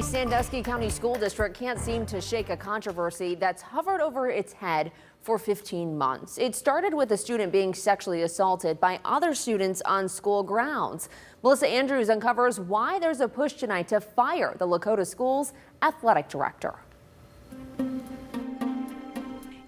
Sandusky County School District can't seem to shake a controversy that's hovered over its head for 15 months. It started with a student being sexually assaulted by other students on school grounds. Melissa Andrews uncovers why there's a push tonight to fire the Lakota Schools athletic director.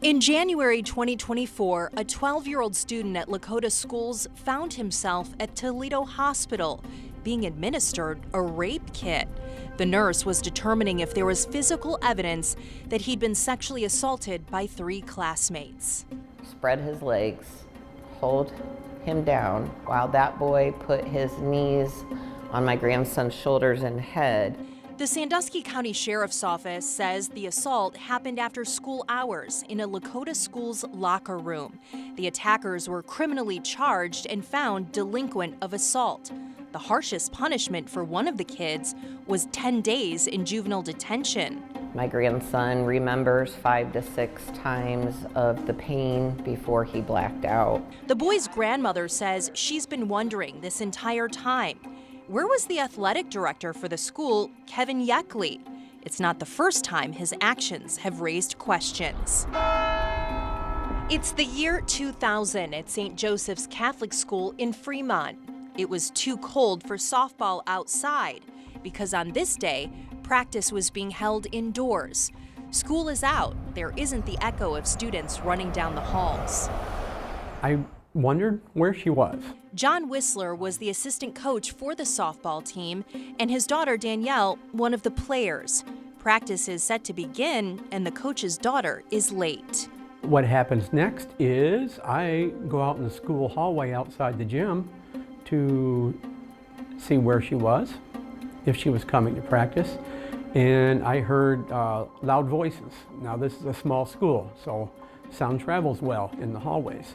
In January 2024, a 12-year-old student at Lakota Schools found himself at Toledo Hospital being administered a rape kit. The nurse was determining if there was physical evidence that he'd been sexually assaulted by 3 classmates. Spread his legs, hold him down while that boy put his knees on my grandson's shoulders and head. The Sandusky County Sheriff's Office says the assault happened after school hours in a Lakota Schools locker room. The attackers were criminally charged and found delinquent of assault. The harshest punishment for one of the kids was 10 days in juvenile detention. My grandson remembers 5 to 6 times of the pain before he blacked out. The boy's grandmother says she's been wondering this entire time. Where was the athletic director for the school, Kevin Yeckley? It's not the first time his actions have raised questions. It's the year 2000 at St. Joseph's Catholic School in Fremont. It was too cold for softball outside because on this day, practice was being held indoors. School is out. There isn't the echo of students running down the halls. I wondered where she was. John Whistler was the assistant coach for the softball team, and his daughter Danielle, one of the players. Practice is set to begin, and the coach's daughter is late. What happens next is I go out in the school hallway outside the gym to see where she was, if she was coming to practice, and I heard loud voices. Now this is a small school, so sound travels well in the hallways.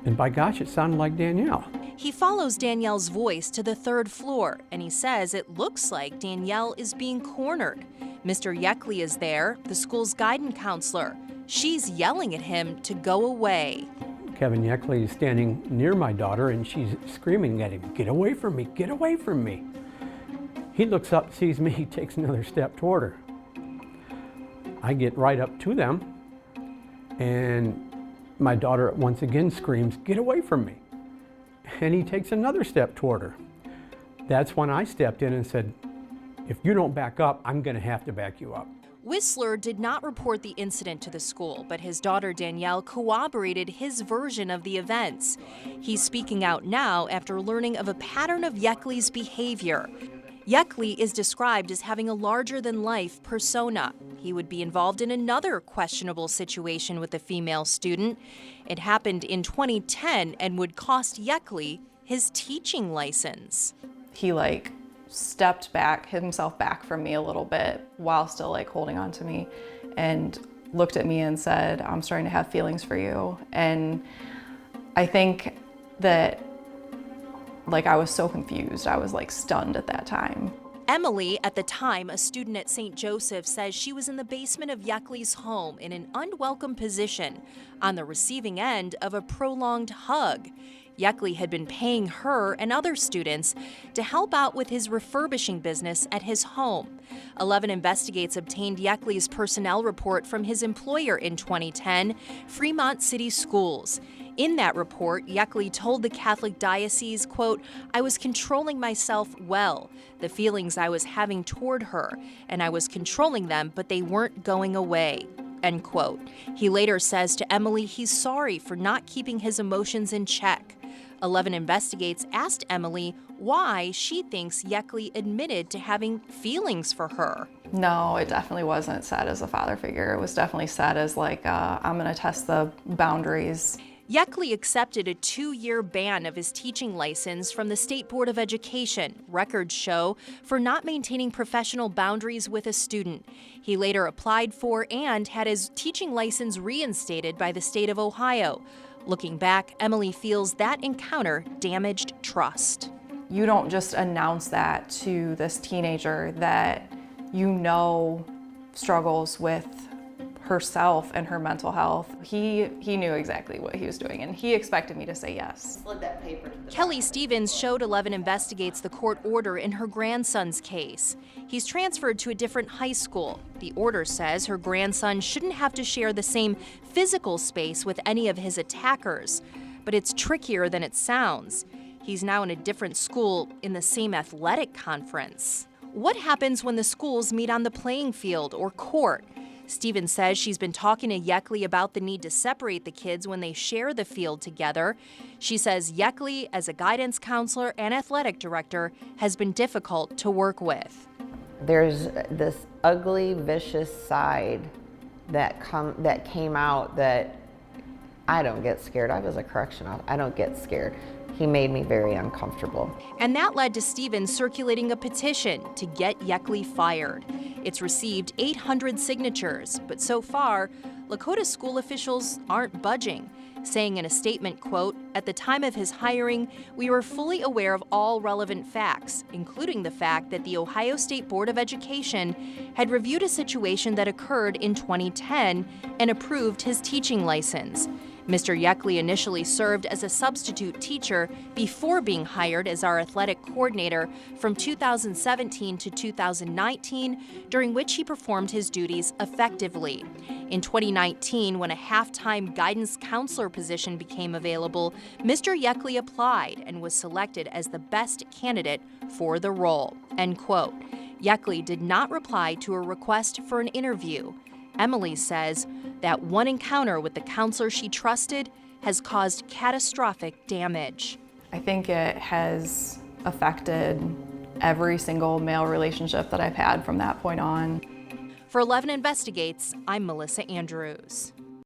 And by gosh, it sounded like Danielle. He follows Danielle's voice to the 3rd floor, and he says it looks like Danielle is being cornered. Mr. Yeckley is there, the school's guidance counselor. She's yelling at him to go away. Kevin Yeckley is standing near my daughter, and she's screaming at him, "Get away from me, get away from me." He looks up, sees me, he takes another step toward her. I get right up to them, and my daughter once again screams, "Get away from me." And he takes another step toward her. That's when I stepped in and said, "If you don't back up, I'm going to have to back you up." Whistler did not report the incident to the school, but his daughter Danielle corroborated his version of the events. He's speaking out now after learning of a pattern of Yeckley's behavior. Yeckley is described as having a larger-than-life persona. He would be involved in another questionable situation with a female student. It happened in 2010 and would cost Yeckley his teaching license. He stepped himself back from me a little bit while still holding on to me and looked at me and said, "I'm starting to have feelings for you." And I think that I was so confused. I was stunned at that time. Emily, at the time a student at St. Joseph, says she was in the basement of Yeckley's home in an unwelcome position on the receiving end of a prolonged hug. Yeckley had been paying her and other students to help out with his refurbishing business at his home. 11 Investigates obtained Yeckley's personnel report from his employer in 2010, Fremont City Schools. In that report, Yeckley told the Catholic Diocese, quote, "I was controlling myself well, the feelings I was having toward her, and I was controlling them, but they weren't going away," end quote. He later says to Emily he's sorry for not keeping his emotions in check. 11 Investigates asked Emily why she thinks Yeckley admitted to having feelings for her. No, it definitely wasn't said as a father figure. It was definitely said as I'm gonna test the boundaries. Yeckley accepted a 2-year ban of his teaching license from the State Board of Education, records show, for not maintaining professional boundaries with a student. He later applied for and had his teaching license reinstated by the state of Ohio. Looking back, Emily feels that encounter damaged trust. You don't just announce that to this teenager that struggles with herself and her mental health. He knew exactly what he was doing, and he expected me to say yes. Kelly Stevens showed 11 Investigates the court order in her grandson's case. He's transferred to a different high school. The order says her grandson shouldn't have to share the same physical space with any of his attackers. But it's trickier than it sounds. He's now in a different school in the same athletic conference. What happens when the schools meet on the playing field or court? Stevens says she's been talking to Yeckley about the need to separate the kids when they share the field together. She says Yeckley, as a guidance counselor and athletic director, has been difficult to work with. There's this ugly, vicious side that came out that I don't get scared. I was a correctional officer. I don't get scared. He made me very uncomfortable. And that led to Stevens circulating a petition to get Yeckley fired. It's received 800 signatures, but so far, Lakota school officials aren't budging, saying in a statement, quote, "At the time of his hiring, we were fully aware of all relevant facts, including the fact that the Ohio State Board of Education had reviewed a situation that occurred in 2010 and approved his teaching license. Mr. Yeckley initially served as a substitute teacher before being hired as our athletic coordinator from 2017 to 2019, during which he performed his duties effectively. In 2019, when a half-time guidance counselor position became available, Mr. Yeckley applied and was selected as the best candidate for the role." End quote. Yeckley did not reply to a request for an interview. Emily says that one encounter with the counselor she trusted has caused catastrophic damage. I think it has affected every single male relationship that I've had from that point on. For 11 Investigates, I'm Melissa Andrews.